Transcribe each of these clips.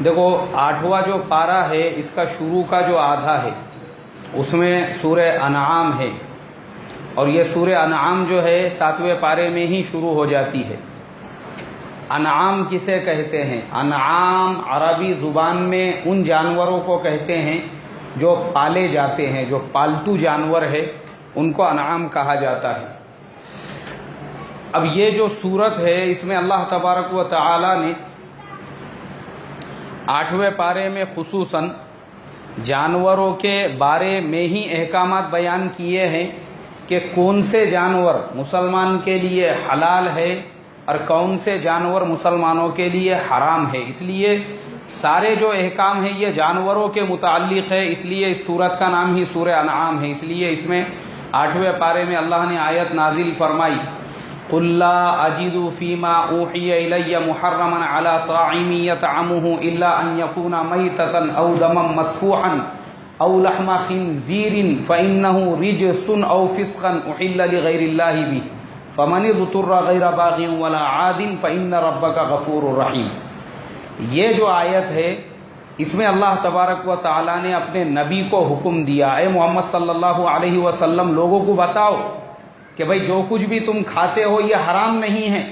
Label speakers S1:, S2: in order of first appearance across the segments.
S1: دیکھو 8واں جو پارہ ہے اس کا شروع کا جو آدھا ہے اس میں سورہ انعام ہے، اور یہ سورہ انعام جو ہے 7ویں پارے میں ہی شروع ہو جاتی ہے۔ انعام کسے کہتے ہیں؟ انعام عربی زبان میں ان جانوروں کو کہتے ہیں جو پالے جاتے ہیں، جو پالتو جانور ہے ان کو انعام کہا جاتا ہے۔ اب یہ جو سورت ہے اس میں اللہ تبارک و تعالی نے 8ویں پارے میں خصوصاً جانوروں کے بارے میں ہی احکامات بیان کیے ہیں کہ کون سے جانور مسلمان کے لیے حلال ہے اور کون سے جانور مسلمانوں کے لیے حرام ہے۔ اس لیے سارے جو احکام ہیں یہ جانوروں کے متعلق ہے، اس لیے اس سورت کا نام ہی سورہ انعام ہے۔ اس لیے اس میں 8ویں پارے میں اللہ نے آیت نازل فرمائی، قُلْ لَا أَجِدُ فِي مَا أُوحِيَ إِلَيَّ مُحَرَّمًا عَلَىٰ طَاعِمٍ يَطْعَمُهُ إِلَّا أَن يَكُونَ مَيْتَةً أَوْ دَمًا مَّسْفُوحًا أَوْ لَحْمَ خِنزِيرٍ فَإِنَّهُ رِجْسٌ أَوْ فِسْقٌ أُحِلَّ لِغَيْرِ اللَّهِ بِهِ فَمَنِ اضْطُرَّ غَيْرَ بَاغٍ وَلَا عَادٍ فَإِنَّ رَبَّكَ غَفُورٌ رَّحِيمٌ۔ یہ جو آیت ہے اس میں اللہ تبارک و تعالی نے اپنے نبی کو حکم دیا، اے محمد صلی اللہ علیہ وسلم لوگوں کو بتاؤ کہ بھئی جو کچھ بھی تم کھاتے ہو یہ حرام نہیں ہے،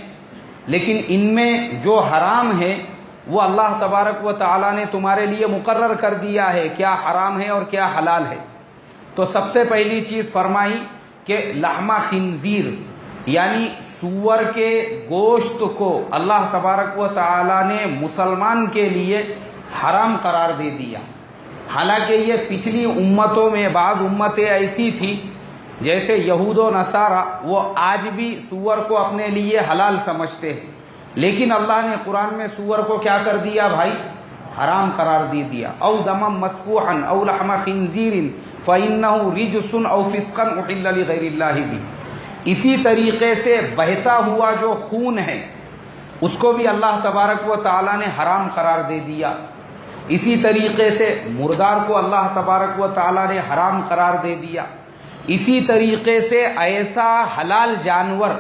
S1: لیکن ان میں جو حرام ہے وہ اللہ تبارک و تعالی نے تمہارے لیے مقرر کر دیا ہے، کیا حرام ہے اور کیا حلال ہے۔ تو سب سے پہلی چیز فرمائی کہ لحمہ خنزیر یعنی سور کے گوشت کو اللہ تبارک و تعالی نے مسلمان کے لیے حرام قرار دے دیا۔ حالانکہ یہ پچھلی امتوں میں بعض امتیں ایسی تھی جیسے یہود و نصارہ، وہ آج بھی سور کو اپنے لیے حلال سمجھتے ہیں، لیکن اللہ نے قرآن میں سور کو کیا کر دیا بھائی؟ حرام قرار دے دیا۔ او دما مسفوحا او لحم خنزیر فإنہ رجس او فسقا احل لغیر اللہ بھی۔ اسی طریقے سے بہتا ہوا جو خون ہے اس کو بھی اللہ تبارک و تعالی نے حرام قرار دے دیا۔ اسی طریقے سے مردار کو اللہ تبارک و تعالی نے حرام قرار دے دیا۔ اسی طریقے سے ایسا حلال جانور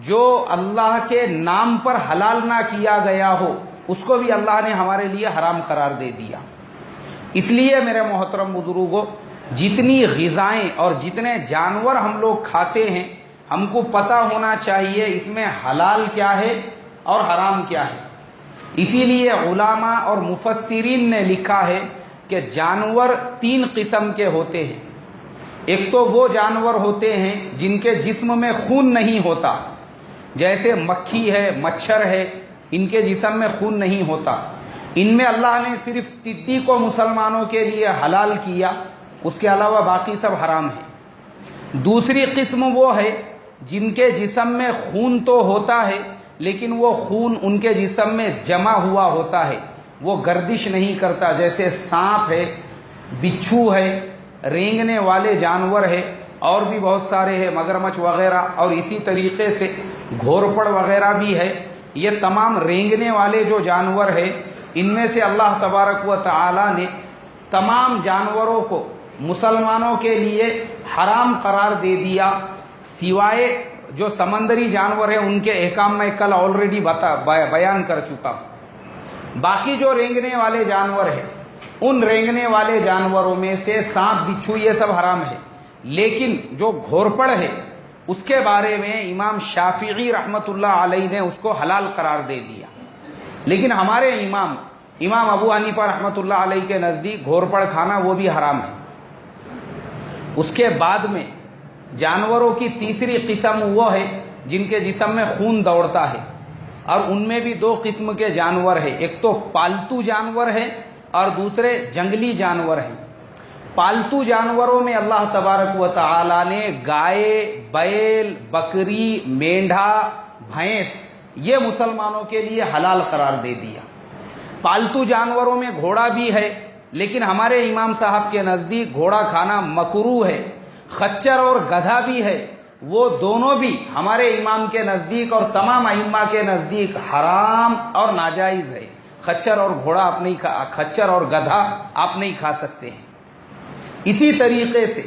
S1: جو اللہ کے نام پر حلال نہ کیا گیا ہو اس کو بھی اللہ نے ہمارے لیے حرام قرار دے دیا۔ اس لیے میرے محترم بزرگوں، جتنی غذائیں اور جتنے جانور ہم لوگ کھاتے ہیں ہم کو پتہ ہونا چاہیے اس میں حلال کیا ہے اور حرام کیا ہے۔ اسی لیے علماء اور مفسرین نے لکھا ہے کہ جانور 3 قسم کے ہوتے ہیں۔ ایک تو وہ جانور ہوتے ہیں جن کے جسم میں خون نہیں ہوتا، جیسے مکھی ہے، مچھر ہے، ان کے جسم میں خون نہیں ہوتا، ان میں اللہ نے صرف ٹڈی کو مسلمانوں کے لیے حلال کیا، اس کے علاوہ باقی سب حرام ہے۔ دوسری قسم وہ ہے جن کے جسم میں خون تو ہوتا ہے لیکن وہ خون ان کے جسم میں جمع ہوا ہوتا ہے، وہ گردش نہیں کرتا، جیسے سانپ ہے، بچھو ہے، رینگنے والے جانور ہے، اور بھی بہت سارے ہیں، مگرمچھ وغیرہ، اور اسی طریقے سے گھورپڑ وغیرہ بھی ہے۔ یہ تمام رینگنے والے جو جانور ہیں ان میں سے اللہ تبارک و تعالی نے تمام جانوروں کو مسلمانوں کے لیے حرام قرار دے دیا، سوائے جو سمندری جانور ہیں ان کے احکام میں کل آلریڈی بیان کر چکا ہوں۔ باقی جو رینگنے والے جانور ہیں ان رینگنے والے جانوروں میں سے سانپ، بچھو یہ سب حرام ہے، لیکن جو گھورپڑ ہے اس کے بارے میں امام شافعی رحمۃ اللہ علیہ نے اس کو حلال قرار دے دیا، لیکن ہمارے امام ابو حنیفہ رحمۃ اللہ علیہ کے نزدیک گھورپڑ کھانا وہ بھی حرام ہے۔ اس کے بعد میں جانوروں کی تیسری قسم وہ ہے جن کے جسم میں خون دوڑتا ہے، اور ان میں بھی 2 قسم کے جانور ہیں، ایک تو پالتو جانور ہے اور دوسرے جنگلی جانور ہیں۔ پالتو جانوروں میں اللہ تبارک و تعالی نے گائے، بیل، بکری، مینڈھا، بھینس یہ مسلمانوں کے لیے حلال قرار دے دیا۔ پالتو جانوروں میں گھوڑا بھی ہے، لیکن ہمارے امام صاحب کے نزدیک گھوڑا کھانا مکروہ ہے۔ خچر اور گدھا بھی ہے، وہ دونوں بھی ہمارے امام کے نزدیک اور تمام ائمہ کے نزدیک حرام اور ناجائز ہے۔ خچر اور گھوڑا آپ نہیں خچر اور گدھا آپ نہیں کھا سکتے ہیں۔ اسی طریقے سے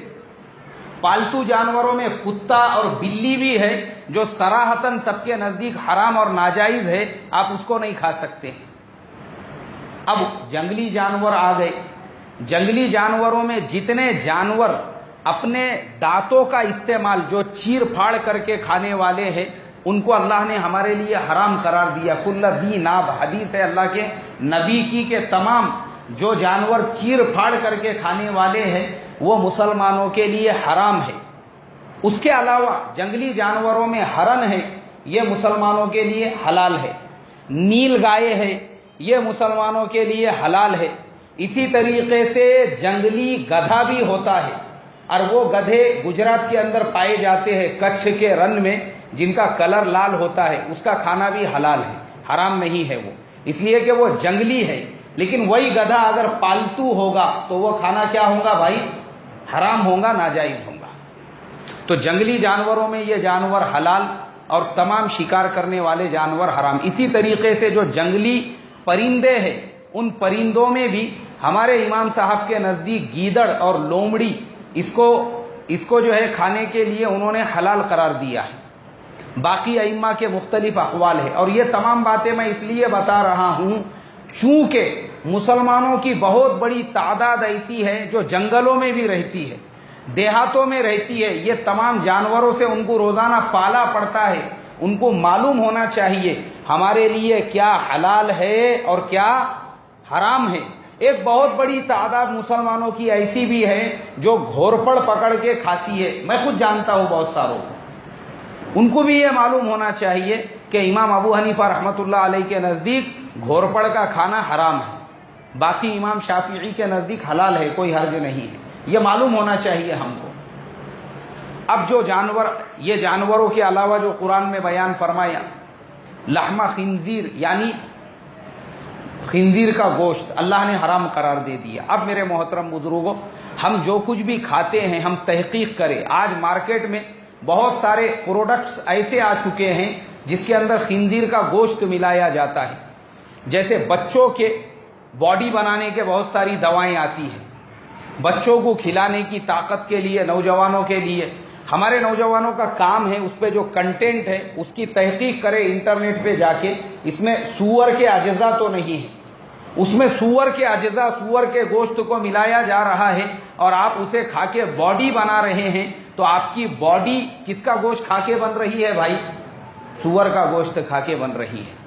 S1: پالتو جانوروں میں کتا اور بلی بھی ہے جو صراحتاً سب کے نزدیک حرام اور ناجائز ہے، آپ اس کو نہیں کھا سکتے۔ اب جنگلی جانور آ گئے. جنگلی جانوروں میں جتنے جانور اپنے دانتوں کا استعمال جو چیر پھاڑ کر کے کھانے والے ہیں ان کو اللہ نے ہمارے لیے حرام قرار دیا. کل ذی ناب، حدیث ہے اللہ کے نبی کی کہ تمام جو جانور چیر پھاڑ کر کے کھانے والے ہیں وہ مسلمانوں کے لیے حرام ہے. اس کے علاوہ جنگلی جانوروں میں ہرن ہے، یہ مسلمانوں کے لیے حلال ہے. نیل گائے ہے، یہ مسلمانوں کے لیے حلال ہے. اسی طریقے سے جنگلی گدھا بھی ہوتا ہے، اور وہ گدھے گجرات کے اندر پائے جاتے ہیں کچھ کے رن میں، جن کا کلر لال ہوتا ہے، اس کا کھانا بھی حلال ہے، حرام نہیں ہے وہ، اس لیے کہ وہ جنگلی ہے. لیکن وہی گدھا اگر پالتو ہوگا تو وہ کھانا کیا ہوگا بھائی؟ حرام ہوگا، ناجائز ہوگا. تو جنگلی جانوروں میں یہ جانور حلال اور تمام شکار کرنے والے جانور حرام. اسی طریقے سے جو جنگلی پرندے ہیں ان پرندوں میں بھی ہمارے امام صاحب کے نزدیک گیدڑ اور لومڑی اس کو جو ہے کھانے کے لیے انہوں نے حلال قرار دیا ہے. باقی ائمہ کے مختلف اقوال ہے، اور یہ تمام باتیں میں اس لیے بتا رہا ہوں چونکہ مسلمانوں کی بہت بڑی تعداد ایسی ہے جو جنگلوں میں بھی رہتی ہے، دیہاتوں میں رہتی ہے. یہ تمام جانوروں سے ان کو روزانہ پالا پڑتا ہے. ان کو معلوم ہونا چاہیے ہمارے لیے کیا حلال ہے اور کیا حرام ہے. ایک بہت بڑی تعداد مسلمانوں کی ایسی بھی ہے جو گھورپڑ پکڑ کے کھاتی ہے. میں خود جانتا ہوں بہت ساروں کو. ان کو بھی یہ معلوم ہونا چاہیے کہ امام ابو حنیفہ رحمۃ اللہ علیہ کے نزدیک گھورپڑ کا کھانا حرام ہے، باقی امام شافعی کے نزدیک حلال ہے، کوئی حرج نہیں ہے. یہ معلوم ہونا چاہیے ہم کو. اب جو جانور، یہ جانوروں کے علاوہ جو قرآن میں بیان فرمایا لحم خنزیر، یعنی خنزیر کا گوشت اللہ نے حرام قرار دے دیا. اب میرے محترم بزرگوں، ہم جو کچھ بھی کھاتے ہیں ہم تحقیق کریں. آج مارکیٹ میں بہت سارے پروڈکٹس ایسے آ چکے ہیں جس کے اندر خنزیر کا گوشت ملایا جاتا ہے. جیسے بچوں کے باڈی بنانے کے بہت ساری دوائیں آتی ہیں، بچوں کو کھلانے کی طاقت کے لیے، نوجوانوں کے لیے. ہمارے نوجوانوں کا کام ہے اس پہ جو کنٹینٹ ہے اس کی تحقیق کرے انٹرنیٹ پہ جا کے. اس میں سور کے اجزاء تو نہیں ہے، اس میں سور کے اجزاء، سور کے گوشت کو ملایا جا رہا ہے اور آپ اسے کھا کے باڈی بنا رہے ہیں. تو آپ کی باڈی کس کا گوشت کھا کے بن رہی ہے بھائی؟ سور کا گوشت کھا کے بن رہی ہے.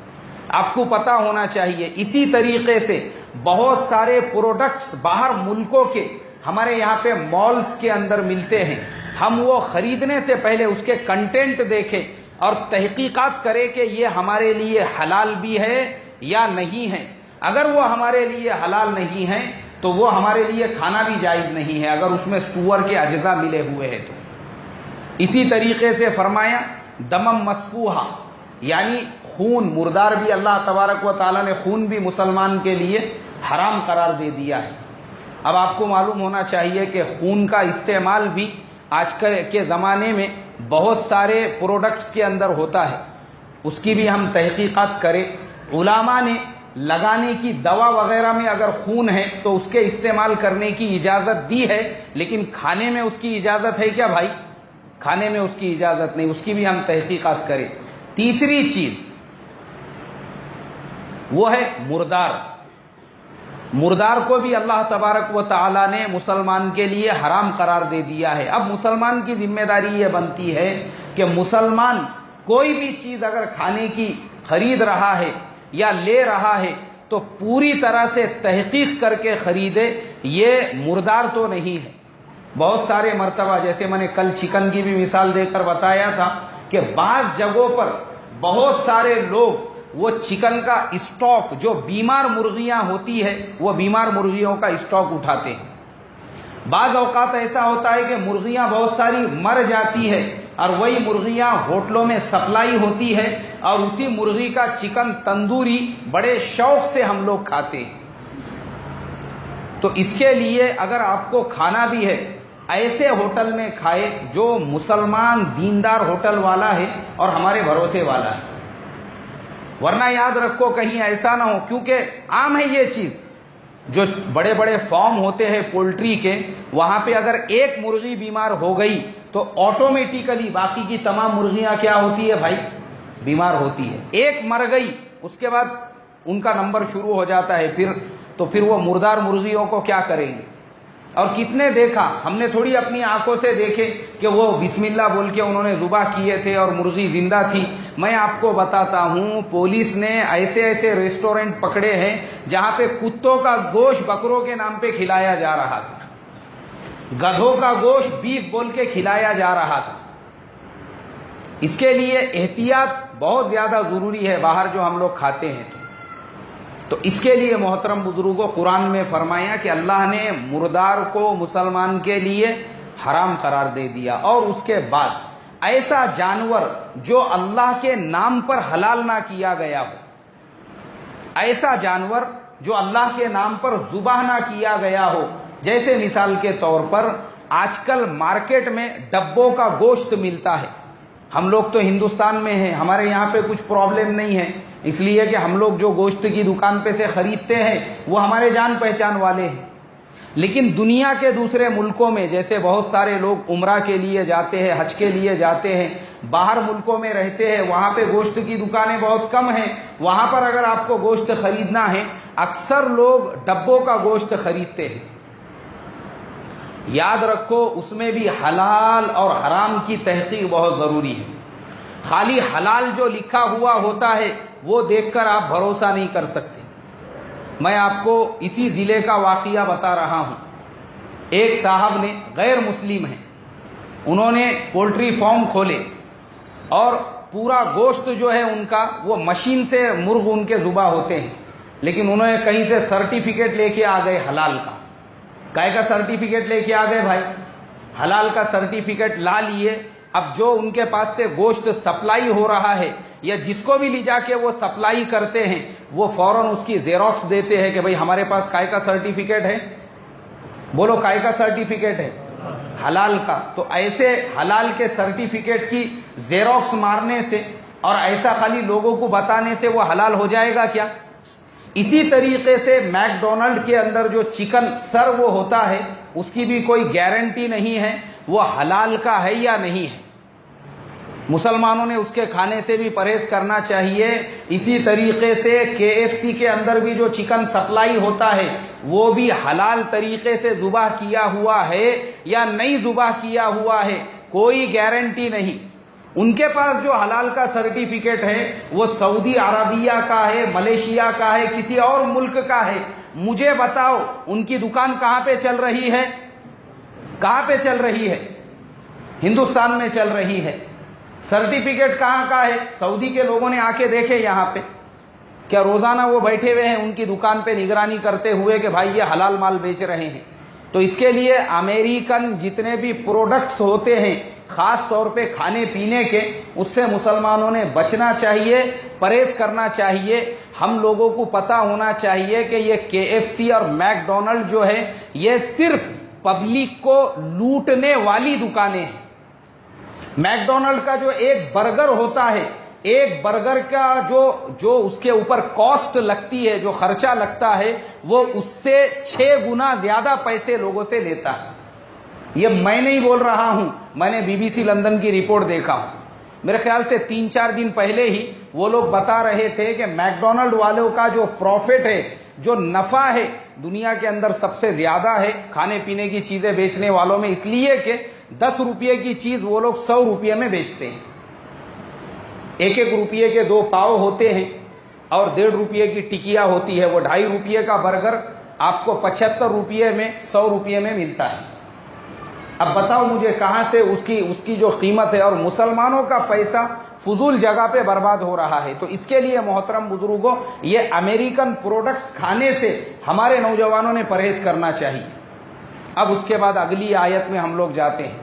S1: آپ کو پتا ہونا چاہیے. اسی طریقے سے بہت سارے پروڈکٹس باہر ملکوں کے ہمارے یہاں پہ مالز کے اندر ملتے ہیں. ہم وہ خریدنے سے پہلے اس کے کنٹینٹ دیکھیں اور تحقیقات کریں کہ یہ ہمارے لیے حلال بھی ہے یا نہیں ہے. اگر وہ ہمارے لیے حلال نہیں ہے تو وہ ہمارے لیے کھانا بھی جائز نہیں ہے اگر اس میں سور کے اجزاء ملے ہوئے ہیں تو. اسی طریقے سے فرمایا دمم مسفوحا، یعنی خون مردار بھی اللہ تبارک و تعالیٰ نے خون بھی مسلمان کے لیے حرام قرار دے دیا ہے. اب آپ کو معلوم ہونا چاہیے کہ خون کا استعمال بھی آج کے زمانے میں بہت سارے پروڈکٹس کے اندر ہوتا ہے. اس کی بھی ہم تحقیقات کریں. علماء نے لگانے کی دوا وغیرہ میں اگر خون ہے تو اس کے استعمال کرنے کی اجازت دی ہے، لیکن کھانے میں اس کی اجازت ہے کیا بھائی؟ کھانے میں اس کی اجازت نہیں. اس کی بھی ہم تحقیقات کریں. تیسری چیز وہ ہے مردار. مردار کو بھی اللہ تبارک و تعالی نے مسلمان کے لیے حرام قرار دے دیا ہے. اب مسلمان کی ذمہ داری یہ بنتی ہے کہ مسلمان کوئی بھی چیز اگر کھانے کی خرید رہا ہے یا لے رہا ہے تو پوری طرح سے تحقیق کر کے خریدے. یہ مردار تو نہیں ہے. بہت سارے مرتبہ جیسے میں نے کل چکن کی بھی مثال دے کر بتایا تھا کہ بعض جگہوں پر بہت سارے لوگ وہ چکن کا اسٹاک جو بیمار مرغیاں ہوتی ہے وہ بیمار مرغیوں کا اسٹاک اٹھاتے ہیں. بعض اوقات ایسا ہوتا ہے کہ مرغیاں بہت ساری مر جاتی ہے اور وہی مرغیاں ہوٹلوں میں سپلائی ہوتی ہے اور اسی مرغی کا چکن تندوری بڑے شوق سے ہم لوگ کھاتے ہیں. تو اس کے لیے اگر آپ کو کھانا بھی ہے ایسے ہوٹل میں کھائے جو مسلمان دیندار ہوٹل والا ہے اور ہمارے بھروسے والا ہے. ورنہ یاد رکھو کہیں ایسا نہ ہو، کیونکہ عام ہے یہ چیز، جو بڑے بڑے فارم ہوتے ہیں پولٹری کے، وہاں پہ اگر ایک مرغی بیمار ہو گئی تو آٹومیٹیکلی باقی کی تمام مرغیاں کیا ہوتی ہے بھائی؟ بیمار ہوتی ہے. ایک مر گئی اس کے بعد ان کا نمبر شروع ہو جاتا ہے، پھر وہ مردار مرغیوں کو کیا کریں گے؟ اور کس نے دیکھا؟ ہم نے تھوڑی اپنی آنکھوں سے دیکھے کہ وہ بسم اللہ بول کے انہوں نے ذبح کیے تھے اور مرغی زندہ تھی۔ میں آپ کو بتاتا ہوں، پولیس نے ایسے ایسے ریسٹورنٹ پکڑے ہیں جہاں پہ کتوں کا گوشت بکروں کے نام پہ کھلایا جا رہا تھا، گدھوں کا گوشت بیف بول کے کھلایا جا رہا تھا۔ اس کے لیے احتیاط بہت زیادہ ضروری ہے باہر جو ہم لوگ کھاتے ہیں تو اس کے لیے محترم بزرگوں، قرآن میں فرمایا کہ اللہ نے مردار کو مسلمان کے لیے حرام قرار دے دیا، اور اس کے بعد ایسا جانور جو اللہ کے نام پر حلال نہ کیا گیا ہو، ایسا جانور جو اللہ کے نام پر ذبح نہ کیا گیا ہو، جیسے مثال کے طور پر آج کل مارکیٹ میں ڈبوں کا گوشت ملتا ہے۔ ہم لوگ تو ہندوستان میں ہیں، ہمارے یہاں پہ کچھ پرابلم نہیں ہے، اس لیے کہ ہم لوگ جو گوشت کی دکان پہ سے خریدتے ہیں وہ ہمارے جان پہچان والے ہیں۔ لیکن دنیا کے دوسرے ملکوں میں جیسے بہت سارے لوگ عمرہ کے لیے جاتے ہیں، حج کے لیے جاتے ہیں، باہر ملکوں میں رہتے ہیں، وہاں پہ گوشت کی دکانیں بہت کم ہیں۔ وہاں پر اگر آپ کو گوشت خریدنا ہے، اکثر لوگ ڈبوں کا گوشت خریدتے ہیں۔ یاد رکھو، اس میں بھی حلال اور حرام کی تحقیق بہت ضروری ہے۔ خالی حلال جو لکھا ہوا ہوتا ہے وہ دیکھ کر آپ بھروسہ نہیں کر سکتے۔ میں آپ کو اسی ضلع کا واقعہ بتا رہا ہوں۔ ایک صاحب نے، غیر مسلم ہیں، انہوں نے پولٹری فارم کھولے اور پورا گوشت جو ہے ان کا وہ مشین سے مرغ ان کے ذبح ہوتے ہیں، لیکن انہوں نے کہیں سے سرٹیفکیٹ لے کے آ گئے حلال کا۔ کائے کا سرٹیفکیٹ لے کے آ گئے بھائی؟ حلال کا سرٹیفکیٹ لا لیے۔ اب جو ان کے پاس سے گوشت سپلائی ہو رہا ہے یا جس کو بھی لے جا کے وہ سپلائی کرتے ہیں، وہ فوراً اس کی زیروکس دیتے ہیں کہ بھئی ہمارے پاس کائے کا سرٹیفکیٹ ہے؟ بولو، کائے کا سرٹیفکیٹ ہے؟ حلال کا۔ تو ایسے حلال کے سرٹیفکیٹ کی زیروکس مارنے سے اور ایسا خالی لوگوں کو بتانے سے وہ حلال ہو جائے گا کیا؟ اسی طریقے سے میک ڈونلڈ کے اندر جو چکن سر وہ ہوتا ہے، اس کی بھی کوئی گارنٹی نہیں ہے وہ حلال کا ہے یا نہیں ہے۔ مسلمانوں نے اس کے کھانے سے بھی پرہیز کرنا چاہیے۔ اسی طریقے سے KFC کے اندر بھی جو چکن سپلائی ہوتا ہے وہ بھی حلال طریقے سے ذبح کیا ہوا ہے یا نہیں ذبح کیا ہوا ہے، کوئی گارنٹی نہیں۔ ان کے پاس جو حلال کا سرٹیفکیٹ ہے وہ سعودی عربیہ کا ہے، ملیشیا کا ہے، کسی اور ملک کا ہے۔ مجھے بتاؤ ان کی دکان کہاں پہ چل رہی ہے؟ کہاں پہ چل رہی ہے؟ ہندوستان میں چل رہی ہے۔ سرٹیفکیٹ کہاں کا ہے؟ سعودی کے لوگوں نے آ کے دیکھے یہاں پہ، کیا روزانہ وہ بیٹھے ہوئے ہیں ان کی دکان پہ نگرانی کرتے ہوئے کہ بھائی یہ حلال مال بیچ رہے ہیں؟ تو اس کے لیے امریکن جتنے بھی پروڈکٹس ہوتے ہیں، خاص طور پہ کھانے پینے کے، اس سے مسلمانوں نے بچنا چاہیے، پرہیز کرنا چاہیے۔ ہم لوگوں کو پتا ہونا چاہیے کہ یہ KFC اور میک ڈونلڈ جو ہے یہ صرف پبلک کو لوٹنے والی دکانیں ہیں۔ میک ڈونلڈ کا جو ایک برگر ہوتا ہے، ایک برگر کا جو اس کے اوپر کاسٹ لگتی ہے، جو خرچہ لگتا ہے، وہ اس سے 6 گنا زیادہ پیسے لوگوں سے لیتا ہے۔ یہ میں نہیں بول رہا ہوں، میں نے BBC لندن کی رپورٹ دیکھا ہوں۔ میرے خیال سے 3-4 دن پہلے ہی وہ لوگ بتا رہے تھے کہ میک ڈونلڈ والوں کا جو پروفٹ ہے، جو نفع ہے، دنیا کے اندر سب سے زیادہ ہے کھانے پینے کی چیزیں بیچنے والوں میں، اس لیے کہ 10 روپے کی چیز وہ لوگ 100 روپے میں بیچتے ہیں۔ 1 روپے کے 2 پاؤ ہوتے ہیں اور 1.5 روپے کی ٹکیا ہوتی ہے۔ وہ 2.5 روپے کا برگر آپ کو 75 روپے میں 100 روپے میں ملتا ہے۔ اب بتاؤ مجھے کہاں سے اس کی جو قیمت ہے، اور مسلمانوں کا پیسہ فضول جگہ پہ برباد ہو رہا ہے۔ تو اس کے لیے محترم بزرگوں، یہ امریکن پروڈکٹس کھانے سے ہمارے نوجوانوں نے پرہیز کرنا چاہیے۔ اب اس کے بعد اگلی آیت میں ہم لوگ جاتے ہیں۔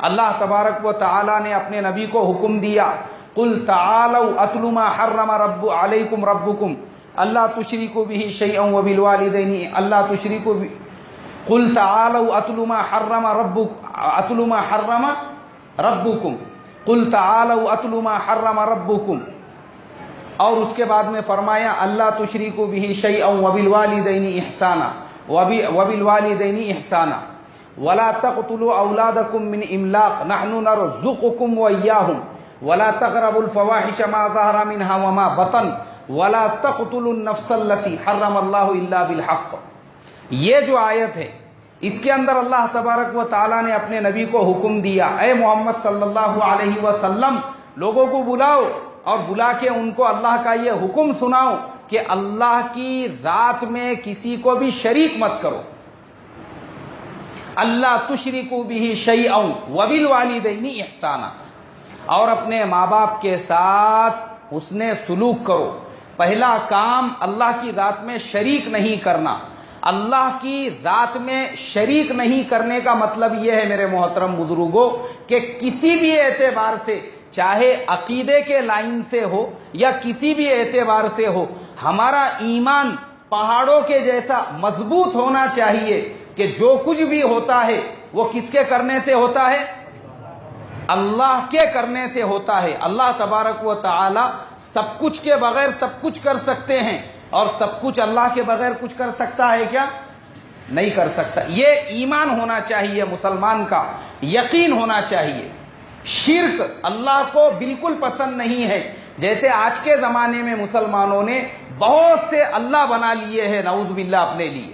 S1: اللہ تبارک و تعالی نے اپنے نبی کو حکم دیا، قل تعالوا اتل ما حرم علیکم ربکم اللہ تشرکوا بہ شیئا وبالوالدین اللہ تشرکوا قل تعالوا اتل ما حرم ربکم قل تعالوا اتل ما حرم ربکم، اور اس کے بعد میں فرمایا اللہ تشرکوا بہ شیئا وبالوالدین احسانا ولا تقتلوا اولادکم من املاق نحن نرزقکم وإیاہم ولا تقربوا الفواحش ما ظهر منها وما بطن وَلَا تَقْتُلُوا النَّفْسَ الَّتِي حَرَّمَ اللَّهُ إِلَّا بِالْحَقِّ. یہ جو آیت ہے اس کے اندر اللہ تبارک و تعالیٰ نے اپنے نبی کو حکم دیا، اے محمد صلی اللہ علیہ وسلم لوگوں کو بلاؤ اور بلا کے ان کو اللہ کا یہ حکم سناؤ کہ اللہ کی ذات میں کسی کو بھی شریک مت کرو. اللہ تشرکوا بہ شیئا وبالوالدین احسانا، اور اپنے ماں باپ کے ساتھ حسن سلوک کرو. پہلا کام اللہ کی ذات میں شریک نہیں کرنا. اللہ کی ذات میں شریک نہیں کرنے کا مطلب یہ ہے میرے محترم بزرگوں کہ کسی بھی اعتبار سے، چاہے عقیدے کے لائن سے ہو یا کسی بھی اعتبار سے ہو، ہمارا ایمان پہاڑوں کے جیسا مضبوط ہونا چاہیے کہ جو کچھ بھی ہوتا ہے وہ کس کے کرنے سے ہوتا ہے؟ اللہ کے کرنے سے ہوتا ہے. اللہ تبارک و تعالی سب کچھ کے بغیر سب کچھ کر سکتے ہیں، اور سب کچھ اللہ کے بغیر کچھ کر سکتا ہے کیا؟ نہیں کر سکتا. یہ ایمان ہونا چاہیے مسلمان کا، یقین ہونا چاہیے. شرک اللہ کو بالکل پسند نہیں ہے. جیسے آج کے زمانے میں مسلمانوں نے بہت سے اللہ بنا لیے ہیں، نعوذ باللہ اپنے لیے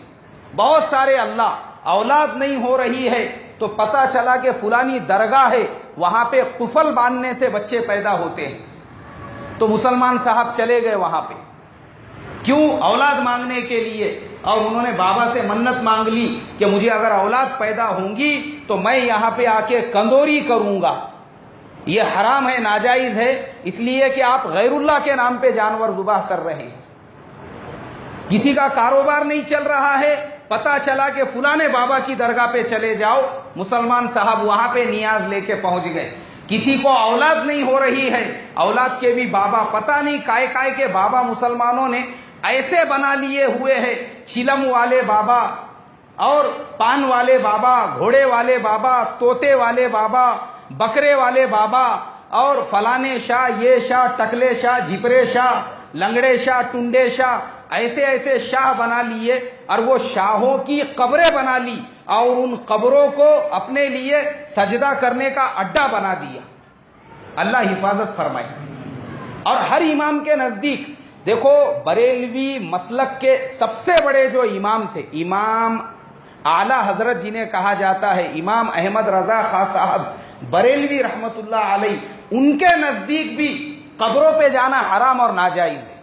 S1: بہت سارے اللہ. اولاد نہیں ہو رہی ہے تو پتہ چلا کہ فلانی درگاہ ہے، وہاں پہ قفل باندھنے سے بچے پیدا ہوتے ہیں، تو مسلمان صاحب چلے گئے وہاں پہ. کیوں؟ اولاد مانگنے کے لیے. اور انہوں نے بابا سے منت مانگ لی کہ مجھے اگر اولاد پیدا ہوں گی تو میں یہاں پہ آ کے کندوری کروں گا. یہ حرام ہے، ناجائز ہے، اس لیے کہ آپ غیر اللہ کے نام پہ جانور ذبح کر رہے ہیں. کسی کا کاروبار نہیں چل رہا ہے، پتا چلا کہ فلانے بابا کی درگاہ پہ چلے جاؤ، مسلمان صاحب وہاں پہ نیاز لے کے پہنچ گئے. کسی کو اولاد نہیں ہو رہی ہے، اولاد کے بھی بابا، پتہ نہیں کائے کائے کے بابا مسلمانوں نے ایسے بنا لیے ہوئے ہیں. چلم والے بابا اور پان والے بابا، گھوڑے والے بابا، طوطے والے بابا، بکرے والے بابا، اور فلانے شاہ، یہ شاہ، ٹکلے شاہ، جھپرے شاہ، لنگڑے شاہ، ٹنڈے شاہ، ایسے ایسے شاہ بنا لیے، اور وہ شاہوں کی قبریں بنا لی اور ان قبروں کو اپنے لیے سجدہ کرنے کا اڈا بنا دیا. اللہ حفاظت فرمائے. اور ہر امام کے نزدیک دیکھو، بریلوی مسلک کے سب سے بڑے جو امام تھے، امام اعلی حضرت جنہیں کہا جاتا ہے امام احمد رضا خاں صاحب بریلوی رحمت اللہ علیہ، ان کے نزدیک بھی قبروں پہ جانا حرام اور ناجائز ہے.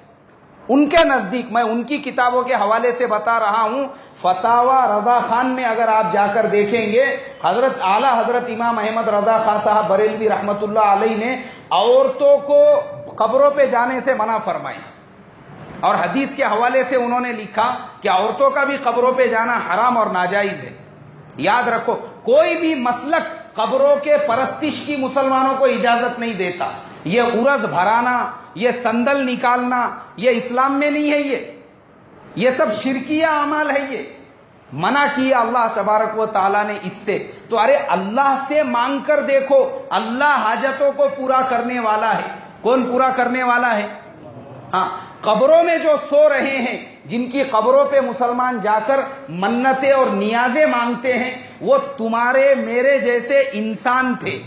S1: ان کے نزدیک، میں ان کی کتابوں کے حوالے سے بتا رہا ہوں، فتاوی رضا خان میں اگر آپ جا کر دیکھیں گے، حضرت اعلی حضرت امام احمد رضا خاں صاحب بریلوی رحمت اللہ علیہ نے عورتوں کو قبروں پہ جانے سے منع فرمائی، اور حدیث کے حوالے سے انہوں نے لکھا کہ عورتوں کا بھی قبروں پہ جانا حرام اور ناجائز ہے. یاد رکھو، کوئی بھی مسلک قبروں کے پرستش کی مسلمانوں کو اجازت نہیں دیتا. یہ عرض بھرانا، یہ سندل نکالنا، یہ اسلام میں نہیں ہے. یہ سب شرکیہ اعمال ہے. یہ منع کیا اللہ تبارک و تعالیٰ نے اس سے. تو ارے اللہ سے مانگ کر دیکھو، اللہ حاجتوں کو پورا کرنے والا ہے. کون پورا کرنے والا ہے؟ ہاں، قبروں میں جو سو رہے ہیں، جن کی قبروں پہ مسلمان جا کر منتیں اور نیازیں مانگتے ہیں، وہ تمہارے میرے جیسے انسان تھے.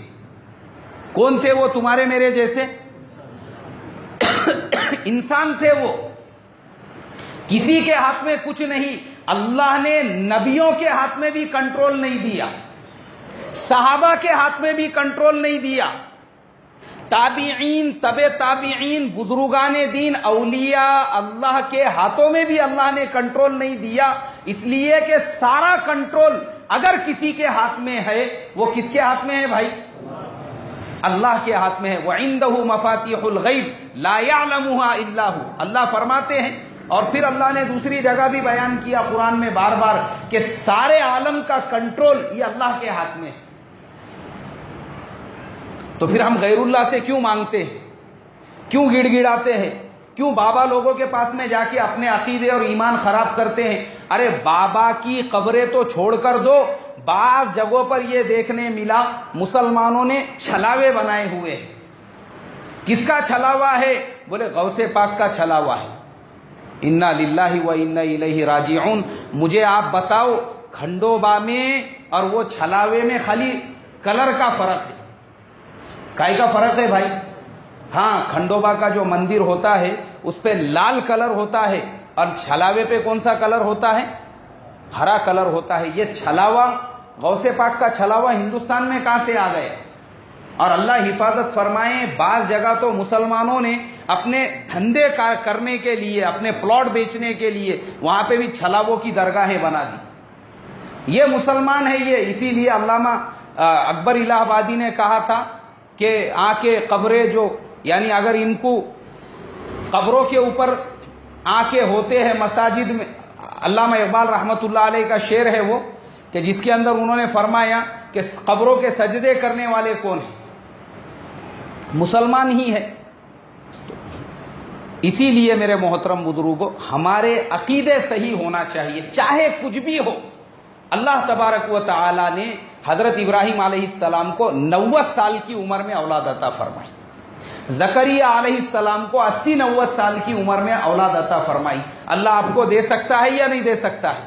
S1: کون تھے وہ؟ تمہارے میرے جیسے انسان تھے. وہ کسی کے ہاتھ میں کچھ نہیں. اللہ نے نبیوں کے ہاتھ میں بھی کنٹرول نہیں دیا، صحابہ کے ہاتھ میں بھی کنٹرول نہیں دیا، تابعین، تبع تابعین، بزرگان دین، اولیاء اللہ کے ہاتھوں میں بھی اللہ نے کنٹرول نہیں دیا. اس لیے کہ سارا کنٹرول اگر کسی کے ہاتھ میں ہے، وہ کس کے ہاتھ میں ہے بھائی؟ اللہ کے ہاتھ میں ہے. وَعِندَهُ مَفَاتِحُ الْغَيْبِ لَا يَعْلَمُهَا إِلَّا هُ. اللہ فرماتے ہیں، اور پھر اللہ نے دوسری جگہ بھی بیان کیا قرآن میں بار بار کہ سارے عالم کا کنٹرول یہ اللہ کے ہاتھ میں ہے. تو پھر ہم غیر اللہ سے کیوں مانگتے ہیں؟ کیوں گڑ گڑاتے ہیں؟ کیوں بابا لوگوں کے پاس میں جا کے اپنے عقیدے اور ایمان خراب کرتے ہیں؟ ارے بابا کی قبریں تو چھوڑ کر دو، بعض جگہوں پر یہ دیکھنے ملا مسلمانوں نے چھلاوے بنائے ہوئے ہیں. کس کا چھلاوا ہے؟ بولے غوث پاک کا چھلاوا ہے. انا للہ و انا الیہ راجعون. مجھے آپ بتاؤ، کھنڈوبا میں اور وہ چھلاوے میں خالی کلر کا فرق ہے. کائی کا فرق ہے بھائی؟ ہاں کھنڈوبا کا جو مندر ہوتا ہے اس پہ لال کلر ہوتا ہے اور چھلاوے پہ کون سا کلر ہوتا ہے؟ ہرا کلر ہوتا ہے. یہ چھلاوا غوث پاک کا چھلاوا ہندوستان میں کہاں سے آ گئے؟ اور اللہ حفاظت فرمائے، بعض جگہ تو مسلمانوں نے اپنے دھندے کرنے کے لیے، اپنے پلاٹ بیچنے کے لیے وہاں پہ بھی چھلاووں کی درگاہیں بنا دی. یہ مسلمان ہے یہ. اسی لیے علامہ اکبر الہ آبادی نے کہا تھا کہ آنکھیں قبریں جو، یعنی اگر ان کو قبروں کے اوپر آنکھیں ہوتے ہیں مساجد میں، علامہ اقبال رحمت اللہ علیہ کا شعر ہے وہ، کہ جس کے اندر انہوں نے فرمایا کہ قبروں کے سجدے کرنے والے کون ہیں؟ مسلمان ہی ہے. اسی لیے میرے محترم بزرگوں، ہمارے عقیدے صحیح ہونا چاہیے چاہے کچھ بھی ہو. اللہ تبارک و تعالی نے حضرت ابراہیم علیہ السلام کو 90 سال کی عمر میں اولاد عطا فرمائی. زکریا علیہ السلام کو 80-90 سال کی عمر میں اولاد عطا فرمائی. اللہ آپ کو دے سکتا ہے یا نہیں دے سکتا ہے؟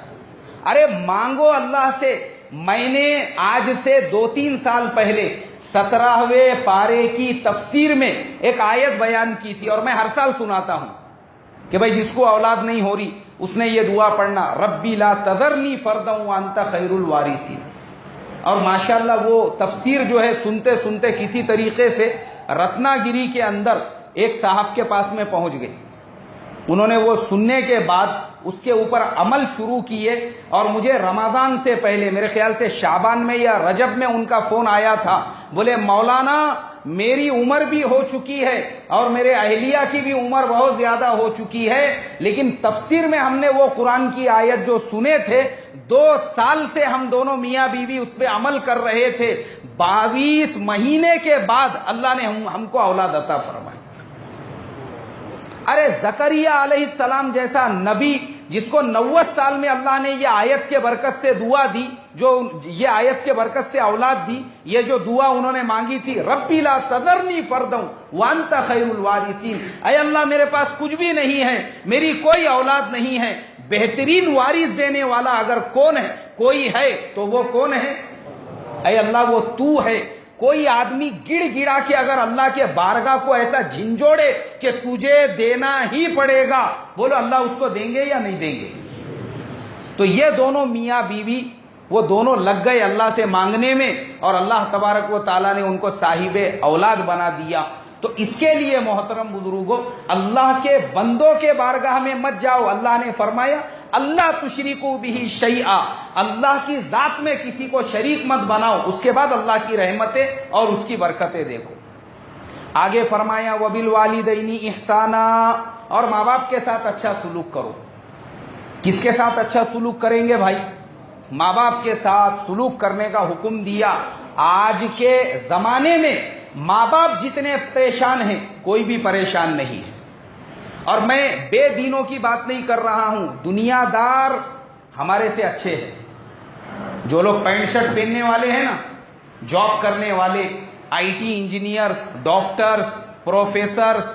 S1: ارے مانگو اللہ سے. میں نے آج سے 2-3 سال پہلے 17ویں پارے کی تفسیر میں ایک آیت بیان کی تھی، اور میں ہر سال سناتا ہوں کہ بھائی جس کو اولاد نہیں ہو رہی اس نے یہ دعا پڑھنا، ربی لا تذرنی فردا وانت خیر الوارثین. اور ماشاءاللہ وہ تفسیر جو ہے سنتے سنتے کسی طریقے سے رتنا گیری کے اندر ایک صاحب کے پاس میں پہنچ گئی. انہوں نے وہ سننے کے بعد اس کے اوپر عمل شروع کیے، اور مجھے رمضان سے پہلے میرے خیال سے شعبان میں یا رجب میں ان کا فون آیا تھا. بولے مولانا میری عمر بھی ہو چکی ہے اور میرے اہلیہ کی بھی عمر بہت زیادہ ہو چکی ہے، لیکن تفسیر میں ہم نے وہ قرآن کی آیت جو سنے تھے 2 سال سے ہم دونوں میاں بیوی اس پہ عمل کر رہے تھے، 22 مہینے کے بعد اللہ نے ہم کو اولاد عطا فرمائی. ارے زکریا علیہ السلام جیسا نبی جس کو 90 سال میں اللہ نے یہ آیت کے برکت سے دعا دی، جو یہ آیت کے برکت سے اولاد دی، یہ جو دعا انہوں نے مانگی تھی، ربی لا تذرنی فردا وانت خیر الوارثین، اے اللہ میرے پاس کچھ بھی نہیں ہے، میری کوئی اولاد نہیں ہے، بہترین وارث دینے والا اگر کون ہے، کوئی ہے تو وہ کون ہے؟ اے اللہ وہ تو ہے. کوئی آدمی گڑ گڑا کے اگر اللہ کے بارگاہ کو ایسا جھنجھوڑے کہ تجھے دینا ہی پڑے گا، بولو اللہ اس کو دیں گے یا نہیں دیں گے؟ تو یہ دونوں میاں بیوی وہ دونوں لگ گئے اللہ سے مانگنے میں، اور اللہ تبارک و تعالیٰ نے ان کو صاحب اولاد بنا دیا. تو اس کے لیے محترم بزرگوں، اللہ کے بندوں کے بارگاہ میں مت جاؤ. اللہ نے فرمایا اللہ تشرکو بہ شیئا، اللہ کی ذات میں کسی کو شریک مت بناؤ. اس کے بعد اللہ کی رحمتیں اور اس کی برکتیں دیکھو. آگے فرمایا وبالوالدین احسانا، اور ماں باپ کے ساتھ اچھا سلوک کرو. کس کے ساتھ اچھا سلوک کریں گے بھائی؟ ماں باپ کے ساتھ سلوک کرنے کا حکم دیا. آج کے زمانے میں ماں باپ جتنے پریشان ہیں کوئی بھی پریشان نہیں ہے. اور میں بے دینوں کی بات نہیں کر رہا ہوں، دنیا دار ہمارے سے اچھے ہیں. جو لوگ پینٹ شرٹ پہننے والے ہیں نا، جاب کرنے والے، I T engineers, doctors, professors,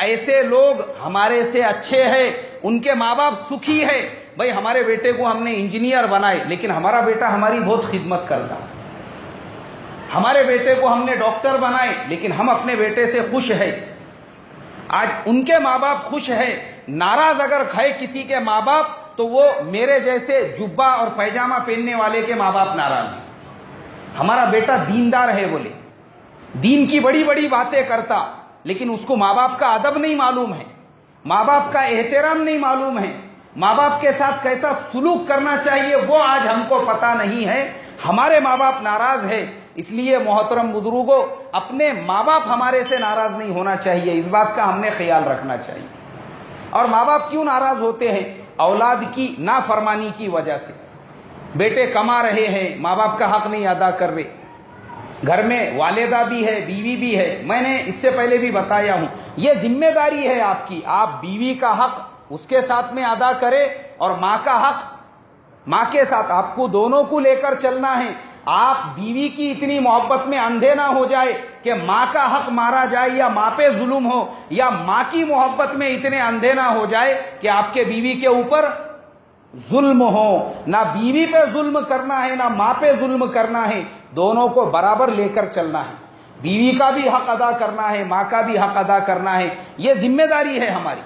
S1: ایسے لوگ ہمارے سے اچھے ہیں. ان کے ماں باپ سکھی ہے. بھائی ہمارے بیٹے کو ہم نے انجینئر بنائے لیکن ہمارا بیٹا ہماری بہت خدمت کرتا. ہمارے بیٹے کو ہم نے ڈاکٹر بنائے لیکن ہم اپنے بیٹے سے خوش ہیں. آج ان کے ماں باپ خوش ہیں. ناراض اگر ہے کسی کے ماں باپ تو وہ میرے جیسے جبہ اور پیجامہ پہننے والے کے ماں باپ ناراض ہیں. ہمارا بیٹا دیندار ہے، بولے دین کی بڑی بڑی باتیں کرتا، لیکن اس کو ماں باپ کا ادب نہیں معلوم ہے، ماں باپ کا احترام نہیں معلوم ہے، ماں باپ کے ساتھ کیسا سلوک کرنا چاہیے وہ آج ہم کو پتہ نہیں ہے. ہمارے ماں باپ ناراض ہے. اس لیے محترم بزرگوں، اپنے ماں باپ ہمارے سے ناراض نہیں ہونا چاہیے، اس بات کا ہم نے خیال رکھنا چاہیے. اور ماں باپ کیوں ناراض ہوتے ہیں؟ اولاد کی نافرمانی کی وجہ سے. بیٹے کما رہے ہیں، ماں باپ کا حق نہیں ادا کر رہے. گھر میں والدہ بھی ہے، بیوی بھی ہے. میں نے اس سے پہلے بھی بتایا ہوں، یہ ذمہ داری ہے آپ کی. آپ بیوی کا حق اس کے ساتھ میں ادا کرے اور ماں کا حق ماں کے ساتھ. آپ کو دونوں کو لے کر چلنا ہے. آپ بیوی کی اتنی محبت میں اندھے نہ ہو جائے کہ ماں کا حق مارا جائے یا ماں پہ ظلم ہو، یا ماں کی محبت میں اتنے اندھے نہ ہو جائے کہ آپ کے بیوی کے اوپر ظلم ہو. نہ بیوی پہ ظلم کرنا ہے نہ ماں پہ ظلم کرنا ہے. دونوں کو برابر لے کر چلنا ہے. بیوی کا بھی حق ادا کرنا ہے، ماں کا بھی حق ادا کرنا ہے، یہ ذمہ داری ہے ہماری.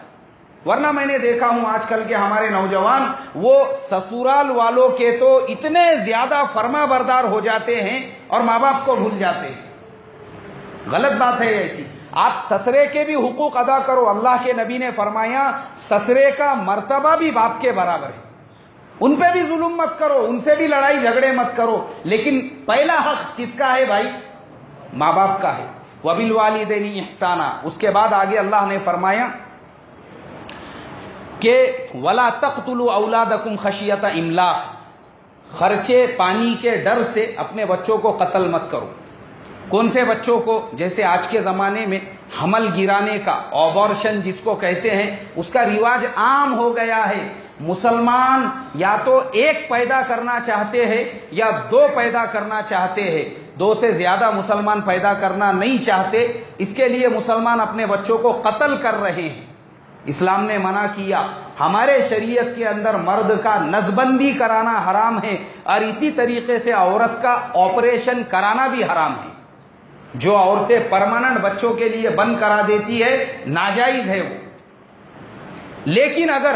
S1: ورنہ میں نے دیکھا ہوں آج کل کے ہمارے نوجوان وہ سسرال والوں کے تو اتنے زیادہ فرما بردار ہو جاتے ہیں اور ماں باپ کو بھول جاتے ہیں. غلط بات ہے ایسی. آپ سسرے کے بھی حقوق ادا کرو. اللہ کے نبی نے فرمایا سسرے کا مرتبہ بھی باپ کے برابر ہے. ان پہ بھی ظلم مت کرو، ان سے بھی لڑائی جھگڑے مت کرو، لیکن پہلا حق کس کا ہے بھائی؟ ماں باپ کا ہے. وَبِالْوَالِدَيْنِ احسانا. اس کے بعد آگے اللہ نے فرمایا کہ وَلَا تَقْتُلُوا أَوْلَادَكُمْ خَشْيَةَ إِمْلَاقٍ. خرچے پانی کے ڈر سے اپنے بچوں کو قتل مت کرو. کون سے بچوں کو؟ جیسے آج کے زمانے میں حمل گرانے کا، آبورشن جس کو کہتے ہیں، اس کا رواج عام ہو گیا ہے. مسلمان یا تو ایک پیدا کرنا چاہتے ہیں یا دو پیدا کرنا چاہتے ہیں، دو سے زیادہ مسلمان پیدا کرنا نہیں چاہتے. اس کے لیے مسلمان اپنے بچوں کو قتل کر رہے ہیں. اسلام نے منع کیا. ہمارے شریعت کے اندر مرد کا نسبندی کرانا حرام ہے اور اسی طریقے سے عورت کا آپریشن کرانا بھی حرام ہے. جو عورتیں پرماننٹ بچوں کے لیے بند کرا دیتی ہے ناجائز ہے وہ. لیکن اگر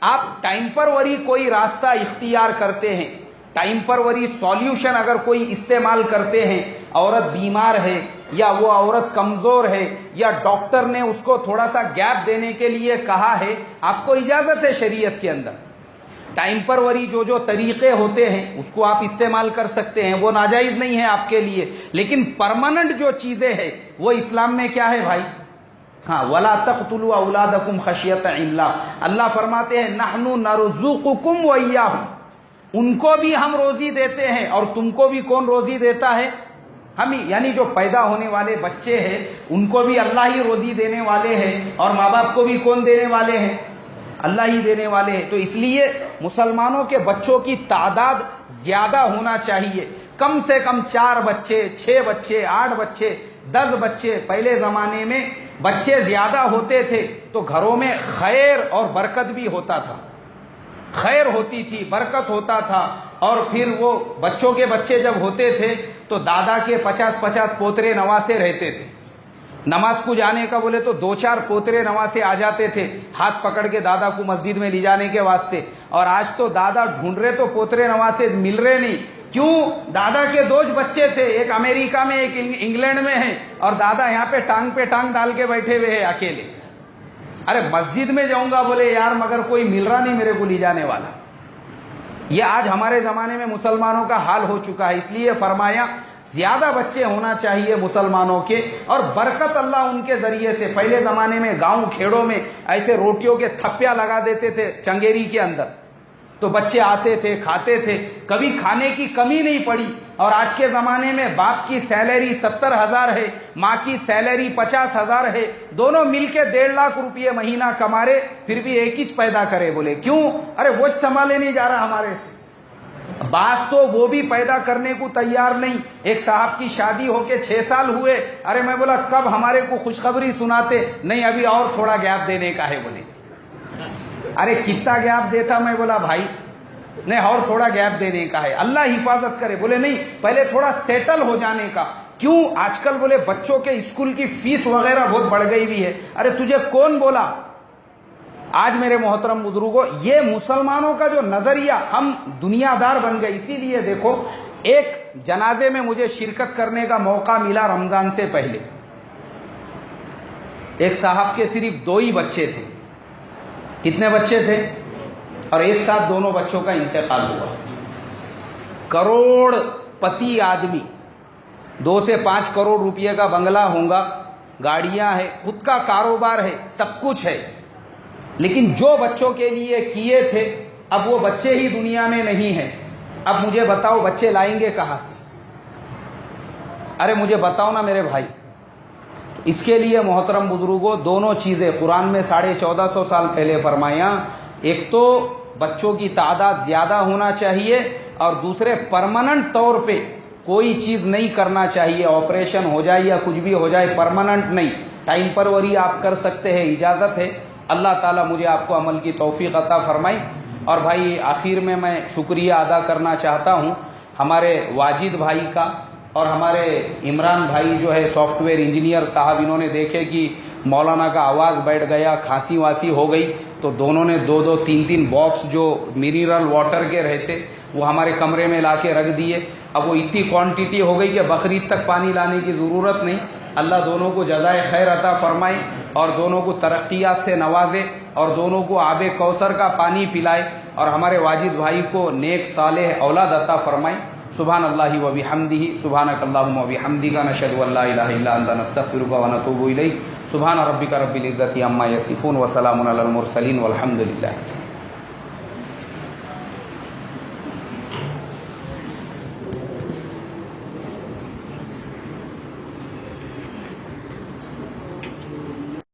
S1: آپ ٹائمپروری کوئی راستہ اختیار کرتے ہیں، ٹائمپروری سولیوشن اگر کوئی استعمال کرتے ہیں، عورت بیمار ہے یا وہ عورت کمزور ہے یا ڈاکٹر نے اس کو تھوڑا سا گیپ دینے کے لیے کہا ہے، آپ کو اجازت ہے شریعت کے اندر. ٹائمپروری جو طریقے ہوتے ہیں اس کو آپ استعمال کر سکتے ہیں، وہ ناجائز نہیں ہے آپ کے لیے. لیکن پرماننٹ جو چیزیں ہیں وہ اسلام میں کیا ہے بھائی؟ ہاں، وَلَا تَقْتُلُوا أَوْلَادَكُمْ خَشْيَةَ إِمْلَاقٍ. اللہ فرماتے ہیں نَحْنُ نَرْزُقُكُمْ وَإِيَّاهُمْ. ان کو بھی ہم روزی دیتے ہیں اور تم کو بھی کون روزی دیتا ہے؟ ہم ہی. یعنی جو پیدا ہونے والے بچے ہیں ان کو بھی اللہ ہی روزی دینے والے ہیں اور ماں باپ کو بھی کون دینے والے ہیں؟ اللہ ہی دینے والے ہیں. تو اس لیے مسلمانوں کے بچوں کی تعداد زیادہ ہونا چاہیے. کم سے کم 4 بچے، 6 بچے، 8 بچے، 10 بچے. پہلے زمانے میں بچے زیادہ ہوتے تھے تو گھروں میں خیر اور برکت بھی ہوتا تھا. خیر ہوتی تھی، برکت ہوتا تھا. اور پھر وہ بچوں کے بچے جب ہوتے تھے تو دادا کے 50-50 پوترے نواسے رہتے تھے. نماز کو جانے کا بولے تو 2-4 پوترے نواسے آ جاتے تھے ہاتھ پکڑ کے دادا کو مسجد میں لے جانے کے واسطے. اور آج تو دادا ڈھونڈ رہے تو پوترے نواسے مل رہے نہیں. کیوں؟ دادا کے 2 بچے تھے، ایک امریکہ میں ایک انگلینڈ میں ہے، اور دادا یہاں پہ ٹانگ ڈال کے بیٹھے ہوئے ہیں اکیلے. ارے مسجد میں جاؤں گا بولے یار مگر کوئی مل رہا نہیں میرے کو لے جانے والا. یہ آج ہمارے زمانے میں مسلمانوں کا حال ہو چکا ہے. اس لیے فرمایا زیادہ بچے ہونا چاہیے مسلمانوں کے، اور برکت اللہ ان کے ذریعے سے. پہلے زمانے میں گاؤں کھیڑوں میں ایسے روٹیوں کے تھپیاں لگا دیتے تھے چنگیری کے اندر، تو بچے آتے تھے، کھاتے تھے، کبھی کھانے کی کمی نہیں پڑی. اور آج کے زمانے میں باپ کی سیلری 70,000 ہے، ماں کی سیلری 50,000 ہے، دونوں مل کے 1.5 لاکھ روپئے مہینہ کما رہے، پھر بھی ایک ہی پیدا کرے. بولے کیوں؟ ارے وہ سنبھالے نہیں جا رہا ہمارے سے. بعض تو وہ بھی پیدا کرنے کو تیار نہیں. ایک صاحب کی شادی ہو کے 6 سال ہوئے. ارے میں بولا کب ہمارے کو خوشخبری سناتے؟ نہیں ابھی اور تھوڑا گیپ دینے کا ہے. بولے ارے کتنا گیپ دیتا؟ میں بولا بھائی نہیں اور تھوڑا گیپ دینے کا ہے، اللہ حفاظت کرے. بولے نہیں پہلے تھوڑا سیٹل ہو جانے کا. کیوں؟ آج کل بولے بچوں کے اسکول کی فیس وغیرہ بہت بڑھ گئی بھی ہے. ارے تجھے کون بولا؟ آج میرے محترم بزرگوں یہ مسلمانوں کا جو نظریہ، ہم دنیا دار بن گئے. اسی لیے دیکھو ایک جنازے میں مجھے شرکت کرنے کا موقع ملا رمضان سے پہلے. ایک صاحب کے صرف 2 ہی بچے تھے. کتنے بچے تھے؟ اور ایک ساتھ دونوں بچوں کا انتقال ہوا. کروڑ پتی آدمی، 2 سے 5 کروڑ روپئے کا بنگلہ ہوگا، گاڑیاں ہیں، خود کا کاروبار ہے، سب کچھ ہے. لیکن جو بچوں کے لیے کیے تھے اب وہ بچے ہی دنیا میں نہیں ہیں. اب مجھے بتاؤ بچے لائیں گے کہاں سے؟ ارے مجھے بتاؤ نا میرے بھائی. اس کے لیے محترم بزرگوں دونوں چیزیں قرآن میں 1450 سال پہلے فرمایا. ایک تو بچوں کی تعداد زیادہ ہونا چاہیے، اور دوسرے پرماننٹ طور پہ کوئی چیز نہیں کرنا چاہیے. آپریشن ہو جائے یا کچھ بھی ہو جائے پرماننٹ نہیں. ٹائمپروری آپ کر سکتے ہیں، اجازت ہے. اللہ تعالیٰ مجھے آپ کو عمل کی توفیق عطا فرمائی. اور بھائی آخر میں شکریہ ادا کرنا چاہتا ہوں ہمارے واجد بھائی کا اور ہمارے عمران بھائی جو ہے سافٹ ویئر انجینئر صاحب، انہوں نے دیکھے کہ مولانا کا آواز بیٹھ گیا، کھانسی واسی ہو گئی، تو دونوں نے 2 3 باکس جو منرل واٹر کے رہتے وہ ہمارے کمرے میں لا کے رکھ دیے۔ اب وہ اتنی کوانٹٹی ہو گئی کہ بقرعید تک پانی لانے کی ضرورت نہیں۔ اللہ دونوں کو جزائے خیر عطا فرمائے اور دونوں کو ترقیات سے نوازے اور دونوں کو آب کوثر کا پانی پلائے اور ہمارے واجد بھائی کو نیک صالح اولاد عطا فرمائے۔ سبحان اللہ و بحمدہ، سبحانک اللہم و بحمدک، نشہد ان لا الہ الا انت، نستغفرک و نتوب الیک۔ سبحان ربک رب العزۃ عما یصفون وسلام علی المرسلین والحمد للہ۔